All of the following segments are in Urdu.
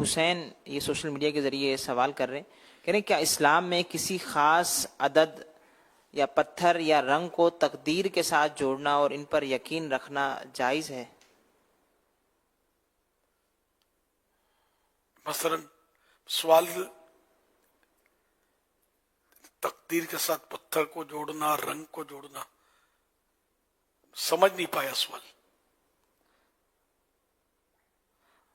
حسین یہ سوشل میڈیا کے ذریعے سوال کر رہے ہیں، کہہ رہے ہیں کیا اسلام میں کسی خاص عدد یا پتھر یا رنگ کو تقدیر کے ساتھ جوڑنا اور ان پر یقین رکھنا جائز ہے؟ مثلا سوال تقدیر کے ساتھ پتھر کو جوڑنا، رنگ کو جوڑنا، سمجھ نہیں پایا سوال۔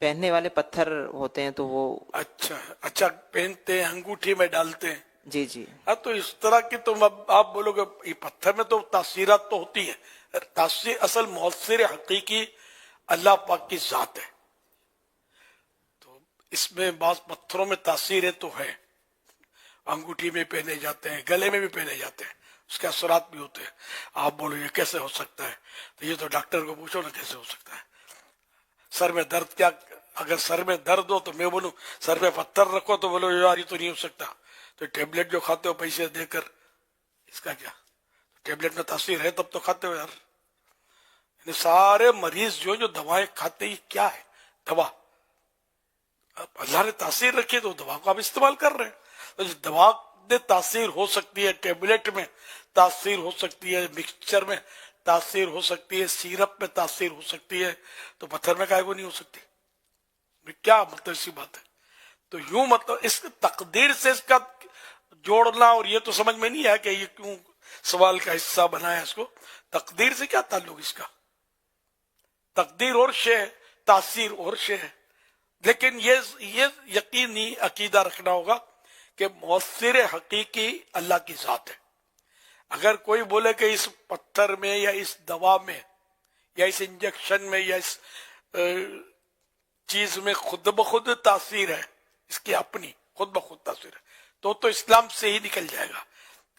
پہننے والے پتھر ہوتے ہیں تو وہ اچھا پہنتے ہیں، انگوٹھی میں ڈالتے ہیں۔ جی جی ہاں تو اس طرح کی تو آپ بولو گے یہ پتھر میں تو تاثیرات تو ہوتی ہیں، تاثیر اصل مؤثر حقیقی اللہ پاک کی ذات ہے، تو اس میں بعض پتھروں میں تاثیریں تو ہے، انگوٹھی میں پہنے جاتے ہیں، گلے میں بھی پہنے جاتے ہیں، اس کے اثرات بھی ہوتے ہیں۔ آپ بولو یہ کیسے ہو سکتا ہے، تو یہ تو ڈاکٹر کو پوچھو نا کیسے ہو سکتا ہے۔ سر میں درد، کیا اگر سر میں درد ہو تو میں بولوں سر میں پتھر رکھو تو بولو یار یہ تو نہیں ہو سکتا، تو ٹیبلٹ جو کھاتے ہو پیسے دے کر، اس کا کیا؟ ٹیبلٹ میں تاثیر ہے تب تو کھاتے ہو یار۔ یعنی سارے مریض جو دوائیں کھاتے ہیں کیا ہے؟ دوا۔ اللہ نے تاثیر رکھی تو دوا کو آپ استعمال کر رہے ہیں، تو دوا میں تاثیر ہو سکتی ہے، ٹیبلٹ میں تاثیر ہو سکتی ہے، مکسچر میں تاثیر ہو سکتی ہے، سیرپ میں تاثیر ہو سکتی ہے، تو پتھر میں کائے کو نہیں ہو سکتی؟ کیا مطلب اسی بات ہے؟ تو یوں مطلب اس تقدیر سے اس کا جوڑنا، اور یہ تو سمجھ میں نہیں آیا کہ یہ کیوں سوال کا حصہ بنایا اس کو۔ تقدیر سے کیا تعلق اس کا؟ تقدیر اور شے ہے، تاثیر اور شے ہے، لیکن یہ یقینی عقیدہ رکھنا ہوگا کہ مؤثر حقیقی اللہ کی ذات ہے۔ اگر کوئی بولے کہ اس پتھر میں یا اس دوا میں یا اس انجیکشن میں یا اس چیز میں خود بخود تاثیر ہے، اس کی اپنی خود بخود تاثیر ہے، تو اسلام سے ہی نکل جائے گا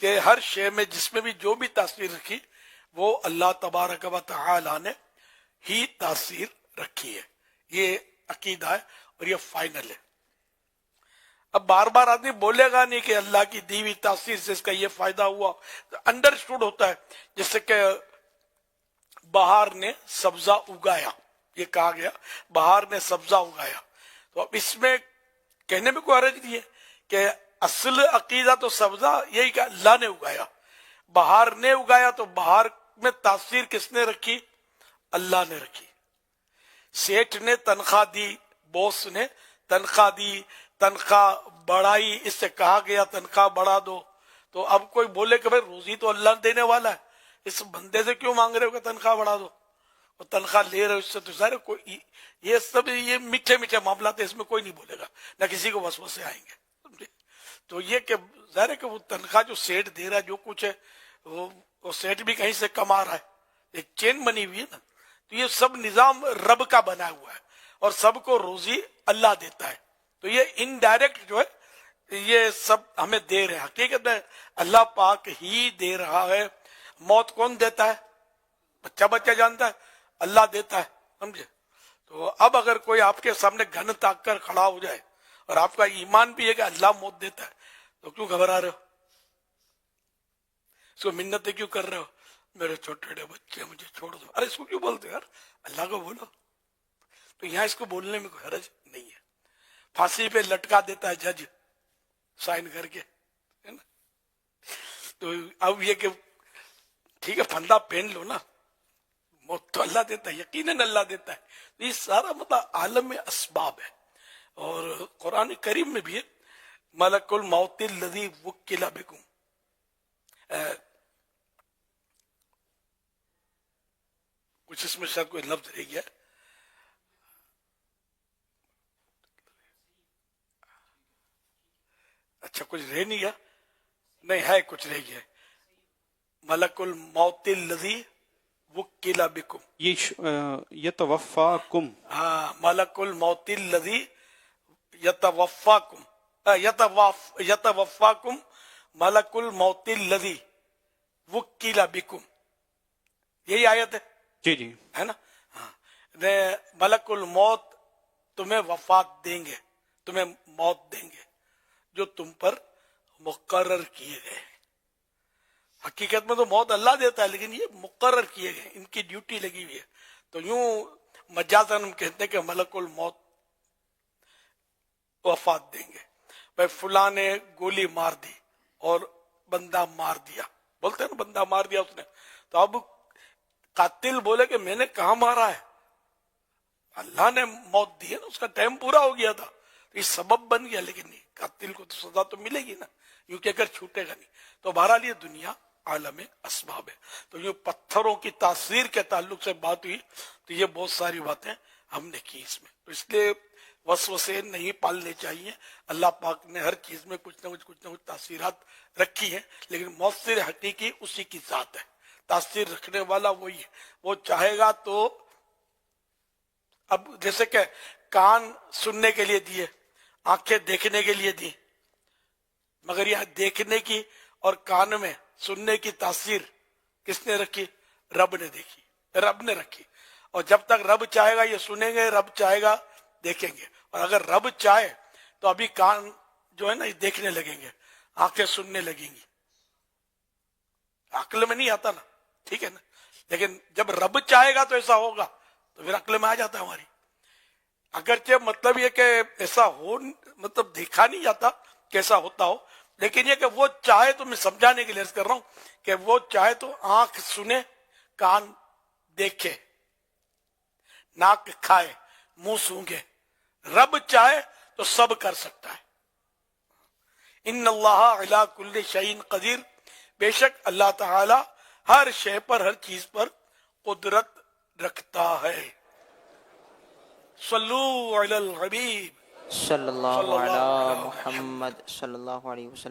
کہ ہر شے میں جس میں بھی جو بھی تاثیر رکھی وہ اللہ تبارک و تعالی نے ہی تاثیر رکھی ہے۔ یہ عقیدہ ہے اور یہ فائنل ہے۔ اب بار بار آدمی بولے گا نہیں کہ اللہ کی دی ہوئی تاثیر سے اس کا یہ فائدہ ہوا، انڈرسٹوڈ ہوتا ہے، جیسے کہ بہار نے سبزہ اگایا، یہ کہا گیا بہار نے سبزہ اگایا، تو اب اس میں کہنے میں کوئی حرج نہیں ہے کہ اصل عقیدہ تو سبزہ یہی کہ اللہ نے اگایا، بہار نے اگایا، تو بہار میں تاثیر کس نے رکھی؟ اللہ نے رکھی۔ سیٹھ نے تنخواہ دی، بوس نے تنخواہ دی، تنخواہ بڑھائی، اس سے کہا گیا تنخواہ بڑھا دو، تو اب کوئی بولے کہ بھائی روزی تو اللہ دینے والا ہے، اس بندے سے کیوں مانگ رہے ہو کہ تنخواہ بڑھا دو؟ اور تنخواہ لے رہے ہو، اس سے تو ظاہر کوئی یہ سب یہ میٹھے میٹھے معاملات ہیں، اس میں کوئی نہیں بولے گا، نہ کسی کو وسوسے آئیں گے۔ تو یہ کہ ظاہر ہے کہ وہ تنخواہ جو سیٹ دے رہا ہے جو کچھ ہے وہ سیٹ بھی کہیں سے کما رہا ہے، ایک چین بنی ہوئی ہے نا، تو یہ سب نظام رب کا بنا ہوا ہے اور سب کو روزی اللہ دیتا ہے، تو یہ انڈائریکٹ جو ہے یہ سب ہمیں دے رہے ہیں، حقیقت میں اللہ پاک ہی دے رہا ہے۔ موت کون دیتا ہے؟ بچہ جانتا ہے، اللہ دیتا ہے، سمجھے؟ تو اب اگر کوئی آپ کے سامنے گن تاک کر کھڑا ہو جائے اور آپ کا ایمان بھی ہے کہ اللہ موت دیتا ہے، تو کیوں گھبرا رہے ہو؟ اس کو منتیں کیوں کر رہے ہو؟ میرے چھوٹے بچے مجھے چھوڑ دو، ارے اس کو کیوں بولتے یار؟ اللہ کو بولو۔ تو یہاں اس کو بولنے میں کوئی حرج نہیں ہے۔ پھانسی پہ لٹکا دیتا ہے جج سائن کر کے، ہے نا؟ تو اب یہ کہ ٹھیک ہے پھندا پہن لو نا، موت تو اللہ دیتا ہے، یقیناً اللہ دیتا ہے۔ یہ سارا مطلب عالم اسباب ہے، اور قرآن کریم میں بھی ہے ملک الموت الذی وکل بکم، کچھ اس میں شاید کوئی لفظ رہ گیا، اچھا کچھ رہ نہیں گیا، نہیں ہے کچھ رہ گیا، ملک الموت الذی وکل بکم، یتوفاکم، ہاں ملک الموت الذی یتوفاکم ملک الموت الذی وکل بکم، یہی آیت ہے، جی جی، ہے نا؟ ہاں، ملک الموت تمہیں وفات دیں گے، تمہیں موت دیں گے جو تم پر مقرر کیے گئے۔ حقیقت میں تو موت اللہ دیتا ہے، لیکن یہ مقرر کیے گئے، ان کی ڈیوٹی لگی ہوئی ہے، تو یوں مجازاً ہم کہتے ہیں کہ ملک الموت وفات دیں گے. بھائی فلاں نے گولی مار دی اور بندہ مار دیا، بولتے ہیں نا بندہ مار دیا اس نے، تو اب قاتل بولے کہ میں نے کہاں مارا ہے، اللہ نے موت دی ہے نا، اس کا ٹائم پورا ہو گیا تھا، تو یہ سبب بن گیا، لیکن نہیں، قاتل کو تو سزا تو ملے گی نا، یوں کہ اگر چھوٹے گا نہیں. تو بہرحال یہ دنیا عالم اسباب ہے. تو یہ پتھروں کی تاثیر کے تعلق سے بات ہوئی، تو یہ بہت ساری باتیں ہم نے کی اس میں. تو اس لیے وسوسے نہیں پالنے چاہیے. اللہ پاک نے ہر چیز میں کچھ نہ کچھ تاثیرات رکھی ہیں، لیکن مؤثر حقیقی اسی کی ذات ہے. تاثیر رکھنے والا وہی ہے، وہ چاہے گا تو. اب جیسے کہ کان سننے کے لیے دیے، آنکھیں دیکھنے کے لیے دی، مگر یہ دیکھنے کی اور کان میں سننے کی تاثیر کس نے رکھی؟ رب نے دیکھی، رب نے رکھی. اور جب تک رب چاہے گا یہ سنیں گے، رب چاہے گا دیکھیں گے. اور اگر رب چاہے تو ابھی کان جو ہے نا یہ دیکھنے لگیں گے، آنکھیں سننے لگیں گی. عقل میں نہیں آتا نا، ٹھیک ہے نا، لیکن جب رب چاہے گا تو ایسا ہوگا، تو پھر عقل میں آ جاتا ہے ہماری. اگرچہ مطلب یہ کہ ایسا ہو، مطلب دیکھا نہیں جاتا کیسا ہوتا ہو، لیکن یہ کہ وہ چاہے، تو میں سمجھانے کے لیے عرض کر رہا ہوں کہ وہ چاہے تو آنکھ سنے، کان دیکھے، ناک کھائے، منہ سونگے. رب چاہے تو سب کر سکتا ہے. ان اللہ علی کل شیء قدیر، بے شک اللہ تعالی ہر شے پر، ہر چیز پر قدرت رکھتا ہے. صلو علی الحبیب صلی اللہ صلی اللہ علی علی محمد. محمد صلی اللہ علیہ وسلم.